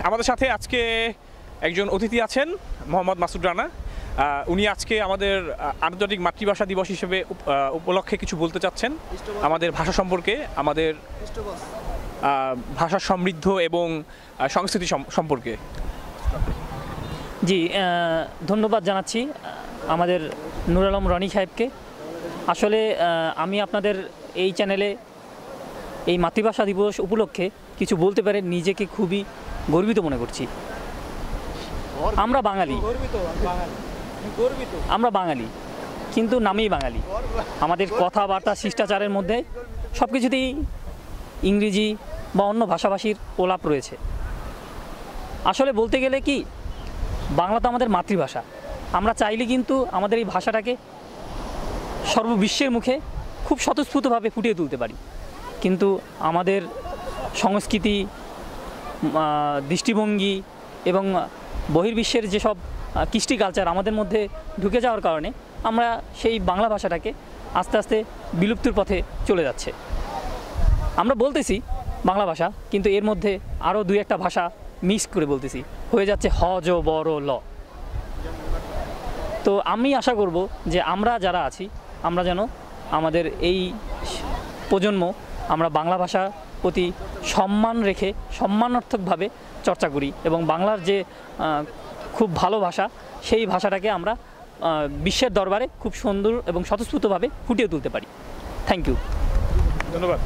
আমাদের সাথে আজকে একজন অতিথি আছেন, মোহাম্মদ মাসুদ রানা। উনি আজকে আমাদের আন্তর্জাতিক মাতৃভাষা দিবস হিসেবে উপলক্ষে কিছু বলতে চাচ্ছেন আমাদের ভাষা সম্পর্কে, আমাদের ভাষা সমৃদ্ধ এবং সংস্কৃতি সম্পর্কে। জি, ধন্যবাদ জানাচ্ছি আমাদের নুর আলম রনি সাহেবকে। আসলে আমি আপনাদের এই চ্যানেলে এই মাতৃভাষা দিবস উপলক্ষে কিছু বলতে পারে নিজেকে খুবই গর্বিত মনে করছি। আমরা বাঙালি কিন্তু নামেই বাঙালি। আমাদের কথাবার্তা শিষ্টাচারের মধ্যে সব কিছুতেই ইংরেজি বা অন্য ভাষাভাষীর প্রলাপ রয়েছে। আসলে বলতে গেলে কি, বাংলা তো আমাদের মাতৃভাষা। আমরা চাইলে কিন্তু আমাদের এই ভাষাটাকে সর্ববিশ্বের মুখে খুব স্বতঃস্ফূর্তভাবে ফুটিয়ে তুলতে পারি, কিন্তু আমাদের সংস্কৃতি, দৃষ্টিভঙ্গি এবং বহির্বিশ্বের যেসব কৃষ্টি কালচার আমাদের মধ্যে ঢুকে যাওয়ার কারণে আমরা সেই বাংলা ভাষাটাকে আস্তে আস্তে বিলুপ্তির পথে চলে যাচ্ছে। আমরা বলতেছি বাংলা ভাষা, কিন্তু এর মধ্যে আরও দুই একটা ভাষা মিক্স করে বলতেছি, হয়ে যাচ্ছে হ জ ব র ল। তো আমি আশা করব যে আমরা যারা আছি, আমরা যেন আমাদের এই প্রজন্ম আমরা বাংলা ভাষার প্রতি সম্মান রেখে সম্মানার্থকভাবে চর্চা করি এবং বাংলার যে খুব ভালো ভাষা, সেই ভাষাটাকে আমরা বিশ্বের দরবারে খুব সুন্দর এবং স্বতঃস্ফূর্তভাবে ফুটিয়ে তুলতে পারি। থ্যাংক ইউ, ধন্যবাদ।